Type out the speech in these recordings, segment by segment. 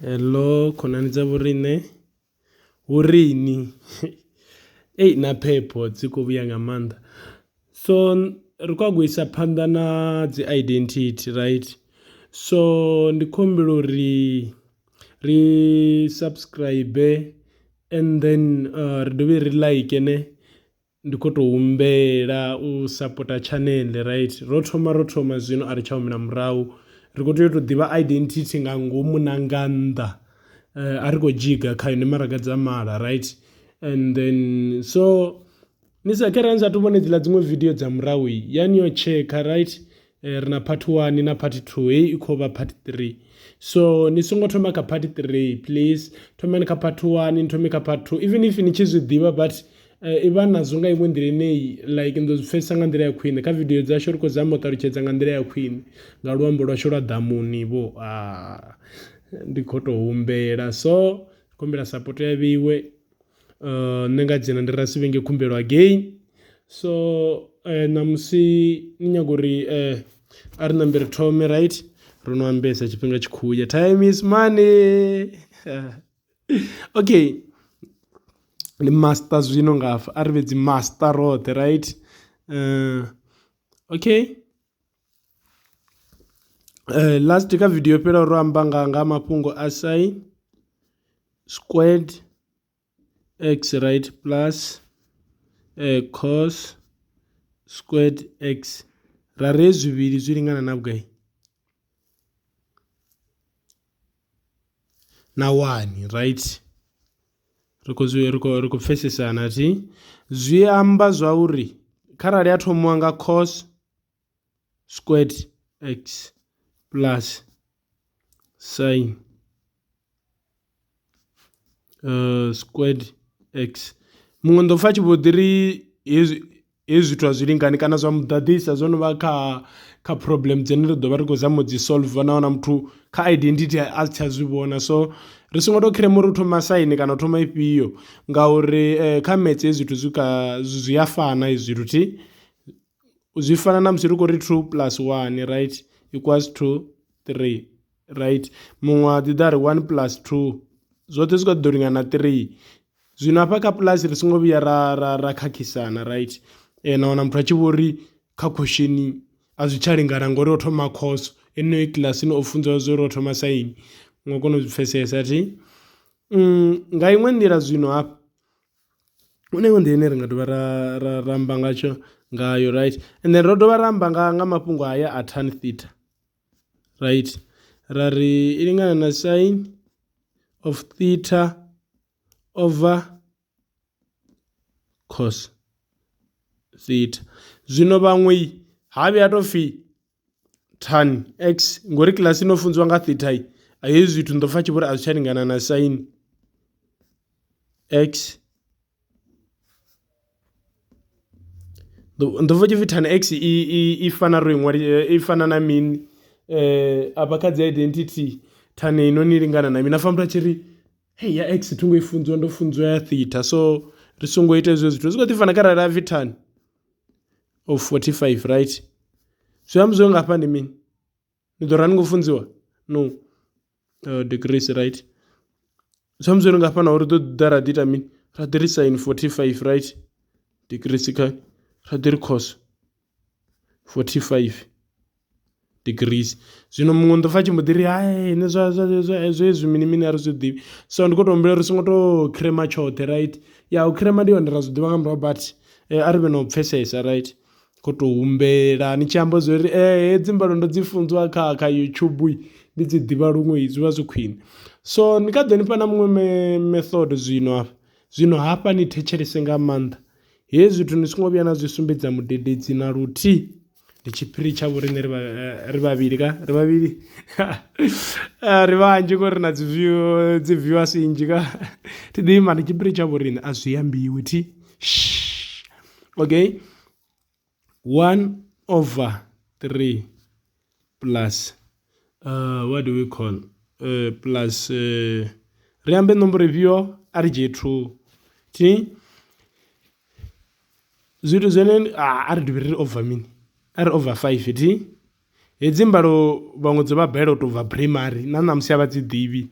Hello, khonani dza vhorine urini ei na phepho dzi khou vhuya nga maanḓa. So ri khou yago isa phanḓa na dzi identity right, so ndi khou humbela uri ri subscribe and then ri dovhe ri like ne, ndi khou tou humbela u sapota channel right. Ro thoma zwino a ri tsha humela murahu, ri khou tea u tou ḓivha identity nga ngomu na nga nnḓa, a ri khou dzhiga kha yone maraga dza mala right. And then so ni sa kherani sa tu vhone dziḽa dziṅwe video dza murahu yani yo checka right. Ri na part 1 na part 2 hei i khou vha part 3, so ni songo thoma kha part 3 please, thomani kha part 1 ni thome kha part 2 even if ni tshi zwi ḓivha but i vha nazwo nga iṅwe nḓila ineyi like ndo zwi pfhesesa nga nḓila ya khwine. Kha video dzashu ri khou zama u ṱalutshedza nga nḓila ya khwine nga luambo lwashu lwa ḓamuni vho. Ndi khou tou humbela so khumbela support ya vhiwe, nṋe nga dzhena ndi rasi vhenge khumbelo again. So namusi ni nyaga uri a ri nambe ri thome right, ro no ambesa tshifhinga tshikhuya, time is money. Okay, ndi master zwino ngafha a ri vhedzi master roṱhe right. Okay, last kha video yo fhela ro amba nga mafhungo a sin squared x right plus cos squared x, ra re zwivhili zwi lingana na vhugai na 1 right. ri khou pfhesesana thi zwi amba zwa uri kharali a thomiwa nga cos squared x plus sin squared x, muṅwe ndo pfa tshi vho ḓi ri hezwi zwithu a zwi lingani kana zwa muḓaḓisa zwo no vha kha problem dzine ri ḓo vha ri khou zama u dzi solve na wana muthu kha identity a si tsha zwi vhona. So ri songo tou khirema uri u thoma saini kana u thoma ifhio ngauri kha maths hezwi zwithu zwi a fana hezwi zwithu thi zwi fana na musi ri khou ri 2 plus 1 right equals to 3 right. Muṅwe a ḓi ḓa ri 1 plus 2 zwoṱhe zwi khou ḓo lingana 3, zwino hafha kha plus ri songo vhuya ra khakhisana right. Na wana muthu a tshi vho ri kha question a zwi tsha lingana ngori o thoma cos eneyo kilasini o funziwa zwo ri o thoma saini, ngo kona u zwi pfhesesa thi. Nga iṅwe nḓila zwino hafha huna iṅwe nḓila ine ri nga dovha ra amba ngayo right. And then ro dovha ra amba nga mafhungo haya a tan theta right, ra ri i lingana na sin of theta over cos theta. Zwino vhaṅwe ha vhuya tou pfhi tan x ngori kilasi ino funziwa nga theta a hezwi zwithu ndo pfa tshi vhori a zwi tsha lingana na sin x, ndo pfa tshi pfi tan x i fana ro i fana na mini afha kha dzi identity tan ino ni lingana na mini, afa muthu a tshi ri hey ya x thungo i funziwa ndo funziwa ya theta, so ri songo ita hezwo zwithu zwi khou ḓi fana kharali a pfhi tan of 45 right. Zwi amba zwo ngafha ndi mini, ni ḓo rani ngo funziwa no degrees right. Zwi amba zwo ngafha na uri ḓo ḓa ra ḓi ita mini, ra ḓi ri sin 45 right degrees kha ra ḓi ri cos 45 degrees. Zwino muṅwe ndo pfa tshi mbo ḓi ri hai ne zwi mini a ri zwi ḓivhi, so ndi khou tou humbela ri songo tou khirema tshoṱhe right. Ya u khirema ndi yone ra zwi ḓivha nga murahu but a ri vhe na u pfhesesa right. Khou tou humbela ni tshi amba zwo ri hedzi mbalo ndo dzi funziwa kha YouTube ndi dzi ḓivha luṅwe zwi vha zwi khwine. So ni kha ḓo ni fha na muṅwe method zwino hafha ni thetshelese nga maanḓa hezwi zwithu ni songo vhuya na zwi sumbedza mudededzi na luthihi. Ndi tshiphiri tsha vho riṋe ri vhavhili ri vhanzhi ngori ri na dzi viewers nnzhi thi ḓivhi mani tshiphiri tsha vho riṋe a zwi ambiwi thi. Okay, 1 over 3 plus what do we call plus ri ambe nomboro ifhio a ri dzhie 2 thi zwithu zwene a ri dovhi ri over mini a ri over 5 thi hedzi mbalo vhaṅwe dzo vha balela u tou bva primary na ṋamusi a vha dzi ḓivhi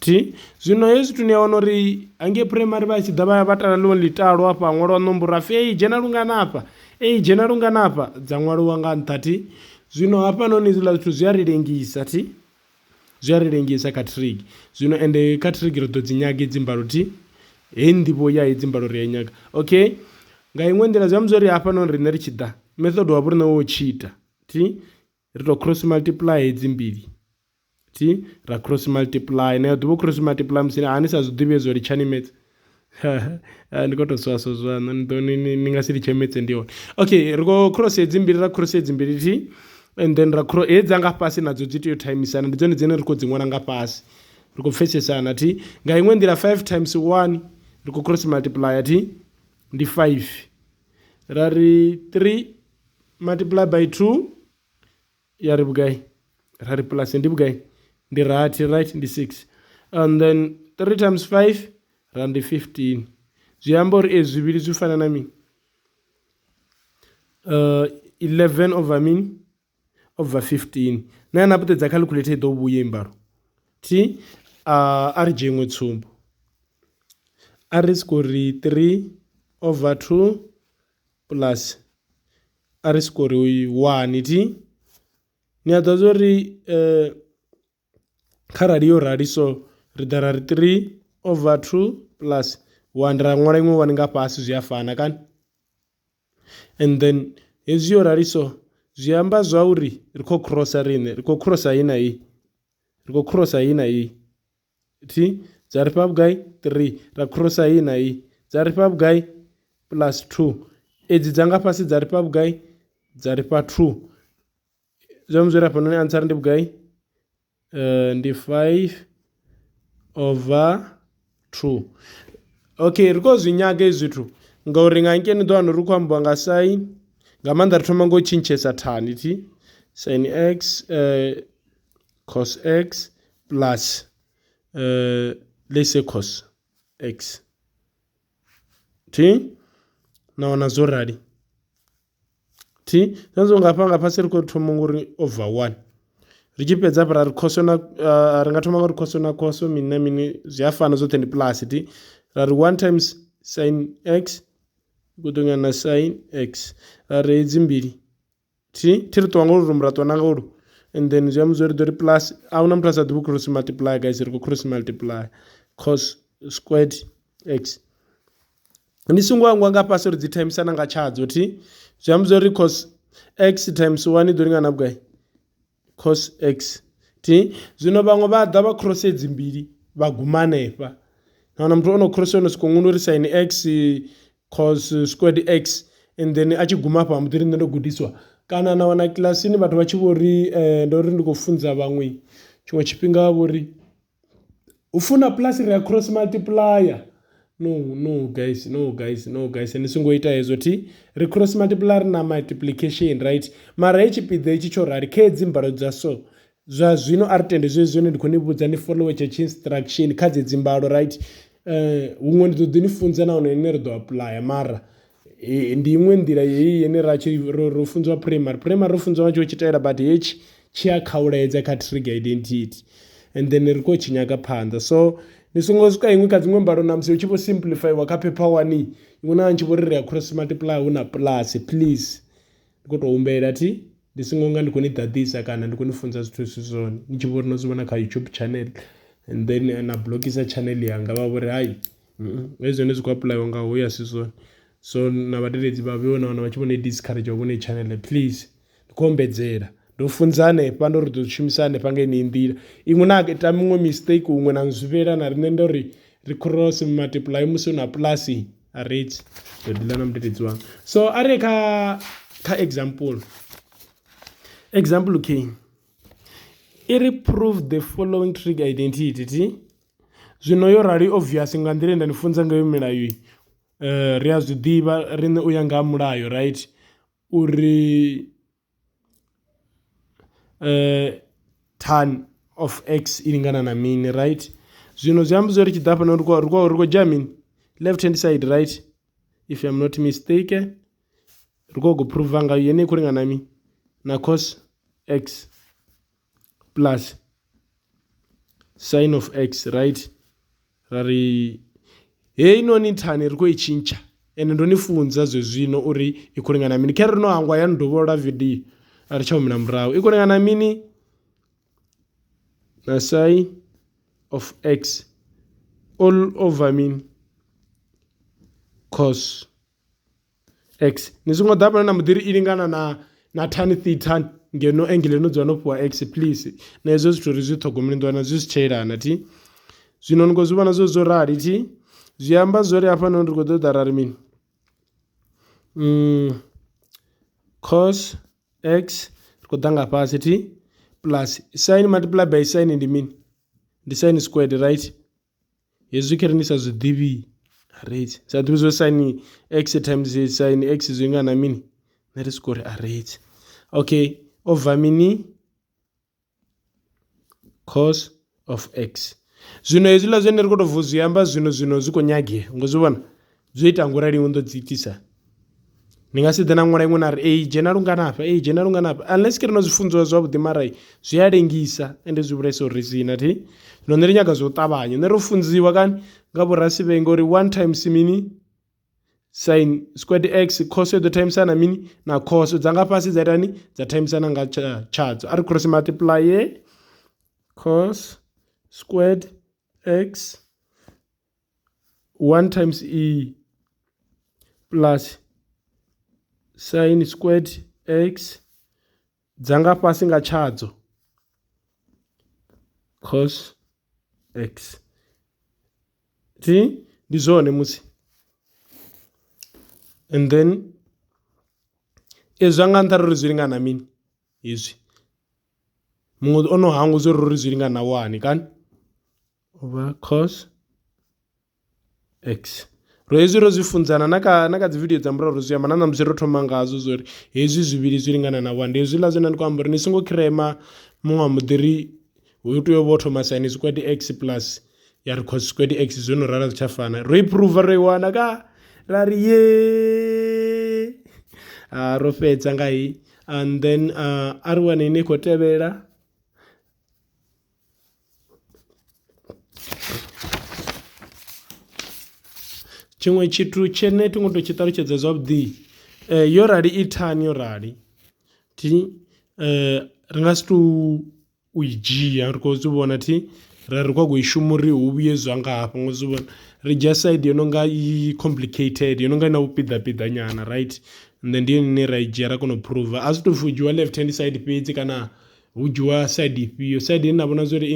T zwino hezwi tuni ya wana uri hange primary vha tshi ḓa vha tala ḽo ḽitalo hafha ṅwalwa nomboro afi dzhena lungana hafha dzhena lungana hafha dza ṅwaliwa nga nṱha T zwino hafha noni zwiḽa zwithu zwi a ri lengisa T zwi a ri lengisa kha trig zwino ende kha trig ri ḓo dzi nyaga dzi mbalo T he nḓivho ya hedzi mbalo ri ya nyaga okay nga iṅwe nḓila zwi amba zwori hafha noni riṋe ri tshi ḓa method wa vhoriṋe wo cheater T ri to cross multiply hedzi mbili T ra cross multiply na ya ḓuvha cross multiply musi hani sa zwiḓivhi hezwo ri tshani metse ndi khou tou swaso zwana ni nga si ri tshemetse ndi hone okay ri khou cross hedzi mbili ra cross hedzi mbili T and then ra cross hedza nga fhasi nadzo dzi tea u timeisana ndi dzone dzine ri khou dzi ṅwala nga fhasi ri khou pfesesana T nga iṅwe nḓila 5 times 1 ri khou cross multiply T ndi 5 ra ri 3 multiply by 2 ya ri vhugai ra ri plus ndi vhugai ndi rathi right ndi 6 and then 3 times 5 ra ndi 15 zwi amba uri zwivhili zwi fana na mini 11 over mini over 15 na yana puṱedza calculator i ḓo vhuya mbalo T a ri dzhie iṅwe tsumbo a ri skori 3 over 2 plus a ri skori 1 T ni a ḓa zwori kharali yo rali so ri ḓa ra ri 3 over 2 plus 1 ra ṅwala iṅwe 1 nga fhasi zwi a fana kani and then hezwi yo rali so zwi amba zwa uri ri khou crossa riṋe ri khou crossa hii na hii ri khou crossa hii na hii T dza ri fha vhugai 3 ra crossa hii na hii dza ri fha vhugai plus 2 edzi dza nga fhasi dza ri fha vhugai dza ri fha 2 zwi amba zwori hafhanoni answer ndi vhugai ndi 5 over 2 okay ri khou zwi nyaga hezwi zwithu ngauri nga nkeni ḓo wana ri khou ambiwa nga sin nga maanḓa ri thoma ngo tshintshesa thani T sin x cos x plus let's say cos x T na wana zwo rali T sanzo nga panga fhasi ri khou thoma ngori over 1 ri tshi fhedza hafha ri khoso na ri nga thoma ngori khoso na khoso mini na mini zwi a fana zwoṱhe ndi plus T ra ri 1 times sin x kuḓongana na sin x ra ri hedzi mbili T thi ri ṱuwa ngolu rumbu ra ṱuwa na ngolu and then zwi amba zwori ḓo ri plus a hu na muthu a sa ḓivhi cross multiply guys ri khou cross multiply cos squared x ndi songo angwa nga fhasi uri dzi timeisana nga tshadzo T zwi amba zwori cos x times 1 ḓo lingana vhugai cos x T zwino vhaṅwe vha ḓa vha cross hedzi mbili vha guma hanefha nahone muthu ono cross ono siko ṅwona uri sin x cos squared x and then a tshi guma hafha muḓi riṋe ndo gudiswa kana na wana kilasini vhathu vha tshi vho ri ndo ri ndi khou funza vhaṅwe tshiṅwe tshifhinga vha vho ri u funa plus ri ya cross multiplier no guys ni songo ita hezwo T ri cross multiply ri na multiplication right mara he tshipiḓa itshi tsho rali kha hedzi mbalo dza so zwa zwino a ri tende zwezwone ndi khou ni vhudza ni follow tshetsho instruction kha dzedzi mbalo right huṅwe ndi ḓo ḓi ni funza nahone ine ri ḓo apply mara ndi iṅwe nḓila heyi ine ra tshi ro funziwa primary ro funziwa tsho tshitaela but hetshi tshi a khauledza kha trig identity and then ri khou tshi nyaga phanḓa so ni songo swika iṅwe kha dziṅwe mbalo na musi u tshi vho simplifyiwa kha paper 1 iṅwe na ntshi vho ri ri ya cross multiply hu na plus please ndi khou tou humbela T ndi songo nga ndi khou ni ḓaḓisa kana ndi khou ni funza zwithu zwi zwone ni tshi vho ri no zwi vhona kha YouTube channel and then na blogisa channel yanga vha vho ri hayi hezwi zwone zwi khou applyiwa nga ho ya si zwone so na vhadededzi vha vhe na vha tshi vho ni discourage wa vhone channel please ndi khou ombedzela ndo funza hanefha ndo ri ḓo shumisa hanefha nga ine nḓila iṅwe na ita miṅwe mistake huṅwe na zwivhela na riṋe ndo ri ri cross multiply musi na plus a rate ḓo ḓila na mudededzi wanga so are kha example K iri prove the following trig identity T zwino yo rali obvious nga nḓila nda ni funza ngayo milayo ri a zwi ḓivha riṋe u ya nga mulayo right uri tan of x ilingana na mini right zwino zwi amba zwori tshi ḓa fhano ri khou dzhia mini left hand side right if I'm not mistaken ri khou prove ngayo yene i khou lingana na mini na cos x plus sin of x, right? Rari hei noni thani ri khou i tshintsha ende ndo ni funza zwezwino uri i khou lingana mini. Kha ri no hangwa ya ndovhola video a ri tsha humela murahu. I khou lingana mini na sin of x all over mini cos x. Ni songo ḓa hafha na muḓiri i lingana na tan theta ngeno angle no dzwa no fhiwa x, please. Na hezwo zwithu ri zwi ṱhogomeli nḓwana zwi si tshaelana thi. Zwino ni khou zwi vhona zwo rali thi. Zwi amba zwori hafha noni ri khou ḓo ḓa rari mini cos x ri khou ḓa nga fhasi thi plus sin multiply by sin ndi mini? Ndi sin squared, right? Hezwi khere ni sa zwi ḓivhi arrays. Sa ḓivhi zwo sin x times sin x zwi nga na mini? Nṋe ri siko ri arrays. Okay, over mini cos of x. Zwino hezwiḽa zwine ri khou tou zwi amba zwino zwi khou nyagea. Ngo zwi vhona? Zwo ita ngorali u ḓo dzi itisa. Ni nga si ḓe na ṅwala iṅwe na ri dzhena lungana hafha, dzhena lungana hafha. Unless khere no zwi funziwa zwavhuḓi mara zwi a lengisa ende zwi vhulaisa uri sina thi. Zwino nṋe ri nyaga zwo ṱavhanya. Nṋe ro funziwa kani nga vhorasivenga uri 1 times mini sin squared x cos ḓo times na mini na cos dza nga fhasi dza itani dza times na nga tshadzo. A ri cross multiply cos squared x 1 times e plus sin squared x dza nga fhasi nga tshadzo cos x thi ndi zwone musi. And then ezwi nga nṱha ri zwi lingana mini hezwi muṅwe ono hangwa zwo ri zwi lingana 1 kani over cos x. Ro hezwi ro zwi funzana na kha dzi video dza murahu ro zwi amba na ṋamusi ro thoma ngazwo zwori hezwi zwivhili zwi lingana na 1. Ndi hezwiḽa zwine ndi khou amba uri ni songo khirema muṅwe wa muḓiri hu tea u vha o thoma sin squared x plus ya ri cos squared x zwo no rala zwi tsha fana. Ro i prove ro i wana ka ra ri ye ro fhedza nga hei. And then a ri wane ine khou tevhela tshiṅwe tshithu tshene thi ngo tou tshi ṱalutshedza zwavhuḓi yo rali i thani yo rali thi ri nga si tou u i dzhia ri khou zwi vhona thi ri khou i shuma uri hu vhuye zwa nga hafha ngo zwi vhona. Ri dzhia side yo no nga i complicated yo no nga i na vhupiḓapiḓa nyana, right? And then ndi yone ine ra i dzhia ra kona u prove a zwi tou pfhi hu dzhiwa left hand side fhedzi kana hu dzhiwa side ifhio. Side ine na vhona zwori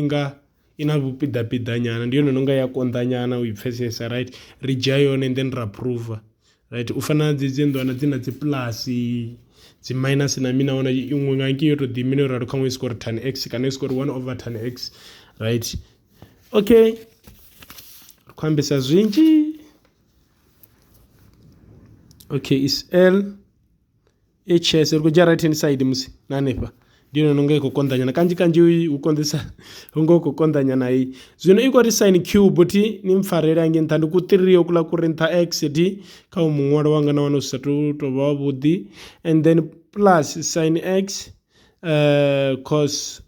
i na vhupiḓapiḓa nyana ndi yone no nga ya konḓa nyana u i pfhesesa, right? Ri dzhia yone and then ra prove, right? U fana na dzi nḓwana dzi na dzi plus dzi minus na mini naona iṅwe nga nki yo tou ḓi mini ralo kha ṅwe i score tan x kana i score 1 over tan x, right? Okay, ri khou ambisa zwinzhi. Okay, is L HS ri khou dzhia right hand side musi na hanefha ndi yone no nga i khou konḓanyana kanzhi u konḓisa hu nga u khou konḓanyana hei. Zwino i khou ri sin cube thi ni mpfarele hangi nṱha ndi ku 3 yo kula kuri nṱha x thi kha muṅwalo wanga na wana u sa tou vha wavhuḓi. And then plus sin x cos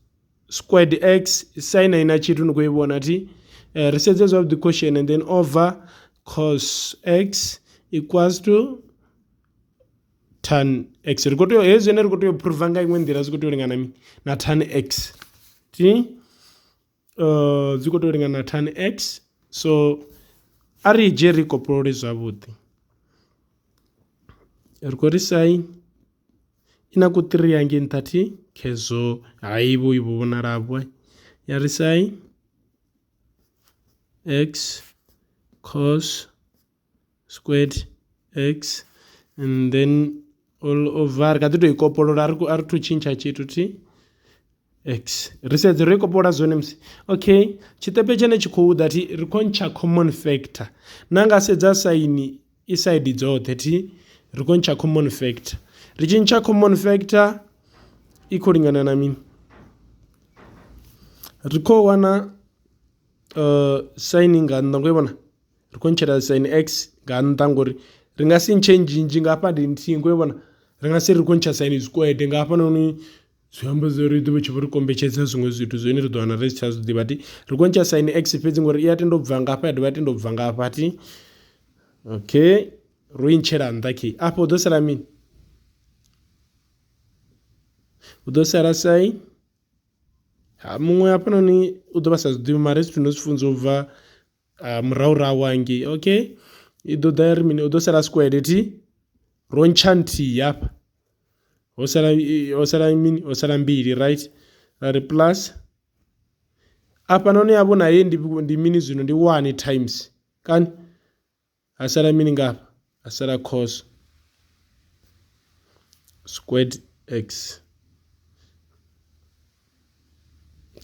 squared x sin ina tshithu ni khou i vhona thi ri sedze zwavhuḓi quotient and then over cos x equals to tan x. Ri khou tea hezwi zwine ri khou tea u prove nga iṅwe nḓila zwi khou tea u lingana mini na tan x thi zwi khou tea u lingana na tan x. So a ri dzhie ri kopolole zwavhuḓi ri khou ri sin i na ku 3 hangi nṱha thi khezwo haivho i vho vhonalavho ya ri sin x cos squared x and then all over ri kha ḓi tou i kopolola a ri thu tshintsha tshithu thi x. Ri sedze ro i kopolola zwone musi. Okay, tshiṱepe tshene tshi khou ḓa thi ri khou ntsha common factor na nga sedza saini i side dzoṱhe thi ri khou ntsha common factor. Ri tshi ntsha common factor i khou lingana na mini ri khou wana sin nga nnḓa ngo i vhona ri khou ntshela sin x nga nnḓa ngori ri nga si ntshe nzhinzhi nga hafha ndi nthihi ngo i vhona ri nga si ri khou ntsha sin squared nga hafha noni zwi amba zwori ḓo vha tshi vho ri kombetshedza zwiṅwe zwithu zwine ri ḓo wana ri si tsha zwi ḓivha ti ri khou ntsha sin x fhedzi ngori i ya tenda u bva ngafha ya dovha ya tenda u bva ngafha ti okay ro i ntshela nnḓa khe afho u ḓo sala mini u ḓo sala sin muṅwe hafhanoni u ḓo vha sa zwi ḓivhi mara zwithu no zwi funza u bva murahurahu hangei okay i ḓo ḓa ri mini u ḓo sala squared ti ro ntsha nthihi hafha ho sala mini ho sala mbili right ra ri plus afha noni yavho na ye ndi mini zwino ndi 1 times kani ha sala mini ngafha ha sala cos squared x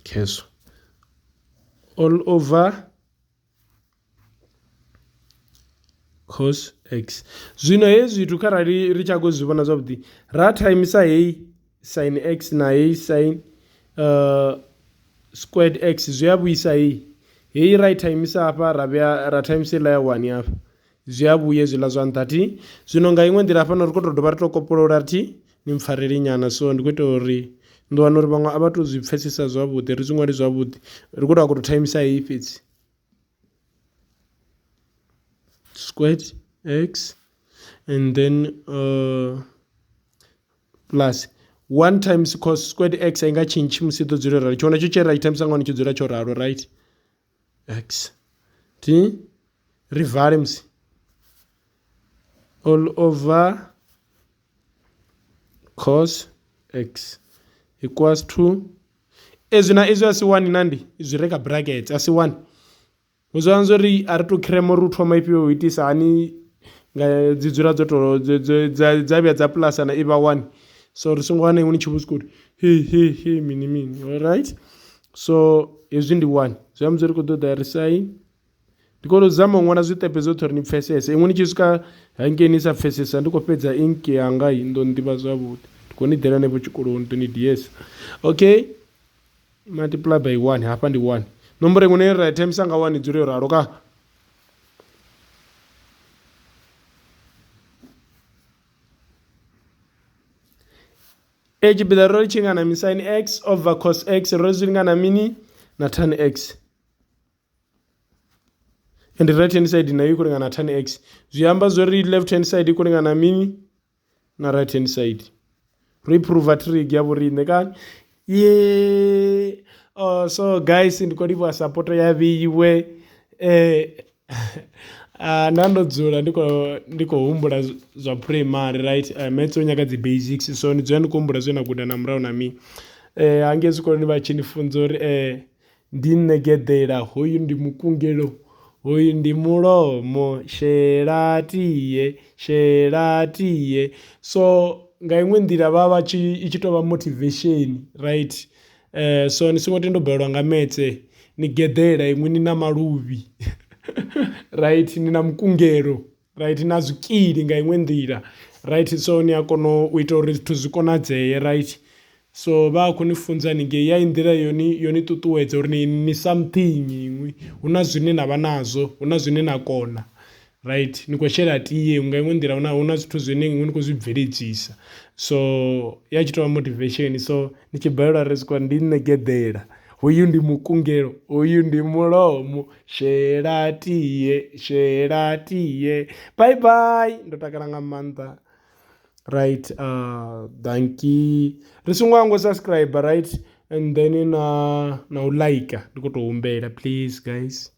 keso all over cos x zwino hezwi zwithu kharali ri tshi khou zwi vhona zwavhuḓi ra timesa heyi sin x na heyi sin squared x zwi a vhuisa heyi ra i timesa hafha ra timesa iḽa ya 1 hafha zwi a vhuya hezwiḽa zwa nṱha ti zwino nga iṅwe nḓila hafhano ri khou tou dovha ri tou kopolola thi ni mpfhareli nyana so ndi khou ita uri ndi wana uri vhaṅwe a vha tou zwi pfhesesa zwavhuḓi ri zwi ṅwali zwavhuḓi ri khou tou khou tou timesa heyi fhedzi squared x and then plus 1 times cos squared x a i nga tshintshi musi ḓo dzula ralo tshiwana tsho tshe ra i timesa nga hone tshi dzula tsho ralo right x t ri vale musi all over cos x equals to ezwi na ezwi a si 1 nandi zwi re kha brackets a si 1 u zwi amba uri a ri tou khirema uri u thoma ifhio u itisa hani nga dzi dzula dzo tou dza vhuya dza plus na i vha 1 so ri songo wana iṅwe ni tshi vhudzisa uri he mini alright so hezwi ndi 1 zwi amba uri ri khou ḓo ḓa ri sin ndi khou tou zama u ṅwala zwiṱepe zwoṱhe uri ni pfhesese iṅwe ni tshi swika hangei ni sa pfhesesa ndi khou fhedza inki yanga ndo nḓivha zwavhuḓi ndi khou ni ḓela hanefho tshikoloni ḓo ni ds okay multiply by 1 hafha ndi 1 nomboro iṅwe ne ra timesa nga 1 dzule yo ralo ka tshipiḓa ro ri tshi nga na mi sin x over cos x ro zwi nga na mini na tan x and right hand side nayo i khou lingana na tan x zwi amba zwori left hand side i khou lingana na mini na right hand side ro iprova trig ya vhoriṋe kani so guys ndi khou livhuwa support ya vheiwe nda ndo dzula ndi khou humbula zwa primary right maths o nyaga dzi basics so ndi dzula ndi khou humbula zwe na guda na murahu na mini hangei zwikoloni vha tshi ni funza uri ndi ṋegeḓela hoyu ndi mukungelo hoyu ndi mulomo shela tiye so nga iṅwe nḓila vha i tshi tou vha motivation right so ni songo tenda u balelwa nga metse ni geḓela iṅwe ni na maluvhi right ni na mukungelo right na zwikili nga iṅwe nḓila right so ni a kona u ita uri zwithu zwi konadzeye right so vha khou ni funza haningei ya i nḓila yoni ṱuṱuwedza uri ni something iṅwe hu na zwine na vha nazwo hu na zwine na kona right ni khou shela tiye nga iṅwe nḓila hu na zwithu zwine iṅwe ni khou zwi bveledzisa so ya tshi tou vha motivation so ni tshi balelwa ri swika ndi ṋegeḓela hoyu ndi mukungelo hoyu ndi mulomo shela tiye bye bye ndo takala nga maanḓa right thank you ri songo hangwa subscribe right and then na u like ndi khou tou humbela please guys